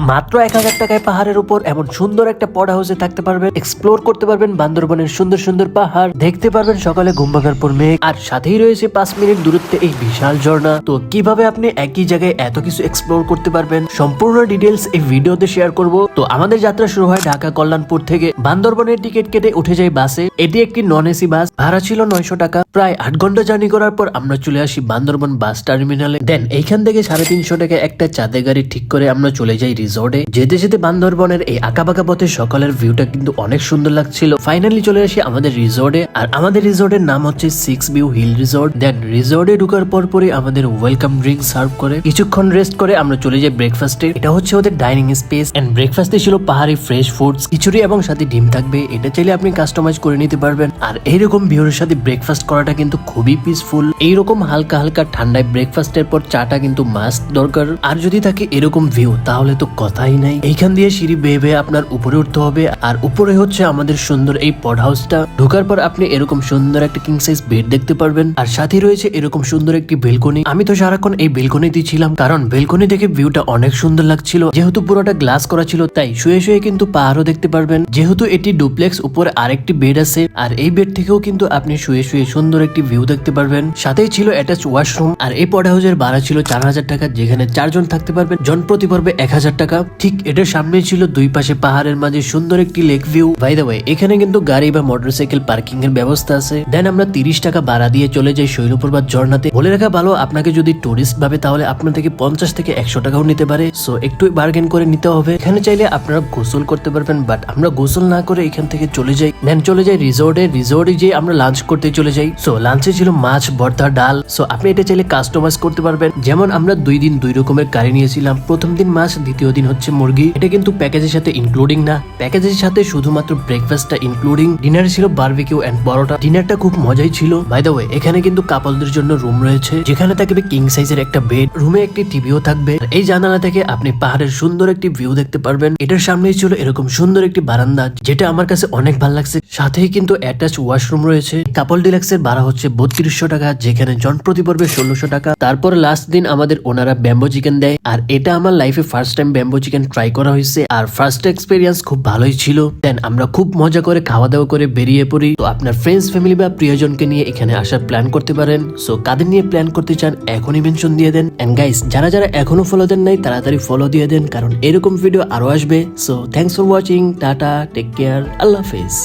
মাত্র 1000 টাকায় পাহাড়ের উপর এমন সুন্দর একটা পড হাউসে থাকতে পারবেন, এক্সপ্লোর করতে পারবেন বান্দরবনের সুন্দর সুন্দর পাহাড়, দেখতে পারবেন সকালে ঘুম ভাঙার পর মেঘ, আর সাথেই রয়েছে 5 মিনিট দূরত্বে এই বিশাল ঝর্ণা। তো কিভাবে আপনি একই জায়গায় এত কিছু এক্সপ্লোর করতে পারবেন সম্পূর্ণ ডিটেলস এই ভিডিওতে শেয়ার করব। তো আমাদের যাত্রা শুরু হয় ঢাকা কল্যাণপুর থেকে। বান্দরবনের টিকিট কেটে উঠে যাই বাসে। এটি একটি নন এসি বাস, ভাড়া ছিল 900 টাকা। প্রায় 8 ঘন্টা জার্নি করার পর আমরা চলে আসি বান্দরবন বাস টার্মিনালে। দেন এইখান থেকে 350 টাকা একটা চাঁদে গাড়ি ঠিক করে আমরা চলে যাই রিসোর্টে। যেতে যেতে বান্দরবনের এই আঁকাবাঁকা পথে সকালের ভিউটা কিন্তু অনেক সুন্দর লাগছিল। ফাইনালি চলে আসি আমাদের রিসোর্টে, আর আমাদের রিসোর্টের নাম হচ্ছে 6 ভিউ হিল রিসোর্ট। দেন রিসোর্টে ঢুকার পরই আমাদের ওয়েলকাম ড্রিঙ্ক সার্ভ করে কিছুক্ষণ রেস্ট করে আমরা চলে যাই ব্রেকফাস্টে। এটা হচ্ছে ওদের ডাইনিং স্পেস এন্ড ব্রেকফাস্টে ছিল পাহাড়ি ফ্রেশ ফুডস, খিচুড়ি এবং সাথে ডিম থাকবে। এটা চাইলে আপনি কাস্টমাইজ করে নিতে পারবেন। আর এইরকম ভিউর সাথে ব্রেকফাস্ট করাটা কিন্তু খুবই পিসফুল। এইরকম হালকা হালকা ঠান্ডায় ব্রেকফাস্টের পর চাটা কিন্তু মাস্ট দরকার। আর যদি থাকে এরকম ভিউ তাহলে তো কথাই নাই। এইখান দিয়ে সিঁড়ি বেয়ে বেয়ে আপনার উপরে উঠতে হবে, আর উপরে হচ্ছে আমাদের সুন্দর এই পড হাউসটা। ঢোকার পর আপনি এরকম সুন্দর একটা কিং সাইজ বেড দেখতে পারবেন, আর সাথে রয়েছে এরকম সুন্দর একটি বেলকনি। আমি তো সারাক্ষণ এই বেলকনিতে ছিলাম, কারণ বেলকনি থেকে ভিউটা অনেক সুন্দর লাগছিল। যেহেতু পুরোটা গ্লাস করা ছিল তাই শুয়ে শুয়ে কিন্তু পাহাড়ও দেখতে পারবেন। যেহেতু এটি ডুপ্লেক্স, উপরে আরেকটি বেড আছে, আর এই বেড থেকেও কিন্তু আপনি শুয়ে শুয়ে সুন্দর একটি ভিউ দেখতে পারবেন। সাথেই ছিল অ্যাটাচ ওয়াশরুম। আর এই পড হাউসের ভাড়া ছিল 4000 টাকা, যেখানে 4 জন থাকতে পারবেন। জন প্রতি পর্বে 1000 টাকা। ঠিক এটার সামনে ছিল দুই পাশে পাহাড়ের মাঝে সুন্দর একটি lake view. By the way, এখানে কিন্তু গাড়ি বা মোটরসাইকেল পার্কিং এর ব্যবস্থা আছে। দেন আমরা 30 টাকা ভাড়া দিয়ে চলে যাই শৈলপ্রপাত ঝর্ণাতে। বলে রাখা ভালো, আপনাকে যদি টুরিস্ট ভাবে তাহলে আপনার থেকে 50 থেকে 100 টাকাও নিতে পারে। সো একটু বার্গেন করে নিতে হবে। এখানে চাইলে আপনারা গোসল করতে পারবেন, বাট আমরা গোসল না করে এখান থেকে চলে যাই। দেন চলে যাই রিসোর্টে। রিসোর্টে যে আমরা লাঞ্চ করতে চলে যাই। সো লাঞ্চে ছিল মাছ, ভর্তা, ডাল। সো আপনি এটা চাইলে কাস্টমাইজ করতে পারবেন। যেমন আমরা 2 দিন 2 রকমের কারি নিয়েছিলাম। প্রথম দিন মাছ, দ্বিতীয় দিন হচ্ছে মুরগি। এটা কিন্তু প্যাকেজের সাথে ইনক্লুডিং না, প্যাকেজের সাথে শুধুমাত্র ব্রেকফাস্টটা ইনক্লুডিং। ডিনারে ছিল বারবিকিউ এন্ড পরোটা। ডিনারটা খুব মজাই ছিল। বাই দ্য ওয়ে, এখানে কিন্তু কাপলদের জন্য রুম রয়েছে, যেখানে থাকবে কিং সাইজের একটা বেড, রুমে একটি টিভিও থাকবে। এই জানালা থেকে আপনি পাহাড়ের সুন্দর একটি ভিউ দেখতে পারবেন। এটার সামনেই ছিল এরকম সুন্দর একটি বারান্দা, যেটা আমার কাছে অনেক ভালো লাগছে। সাথেই কিন্তু অ্যাটাচ ওয়াশরুম রয়েছে। কাপল ডিলাক্সের ভাড়া হচ্ছে 3200 টাকা, যেখানে জন প্রতি পর্বে 1600 টাকা। তারপর লাস্ট দিন আমাদের ওনারা ব্যাম্বো চিকেন দেয়, আর এটা আমার লাইফে first time bamboo chicken try করা হয়েছে, আর ফার্স্ট এক্সপিরিয়েন্স খুব ভালোই ছিল। দেন আমরা খুব মজা করে খাওয়া দাওয়া করে বেরিয়ে পড়ি। তো আপনার ফ্রেন্ডস, ফ্যামিলি বা প্রিয়জনকে নিয়ে এখানে আসার প্ল্যান করতে পারেন। সো কাদের নিয়ে প্ল্যান করতে চান এখনই মেনশন দিয়ে দেন। এন্ড গাইস, যারা যারা এখনো ফলো দেন নাই তাড়াতাড়ি ফলো দিয়ে দেন, কারণ এরকম ভিডিও আরো আসবে। So thanks for watching. Tata, take care, আল্লাহ হাফেজ।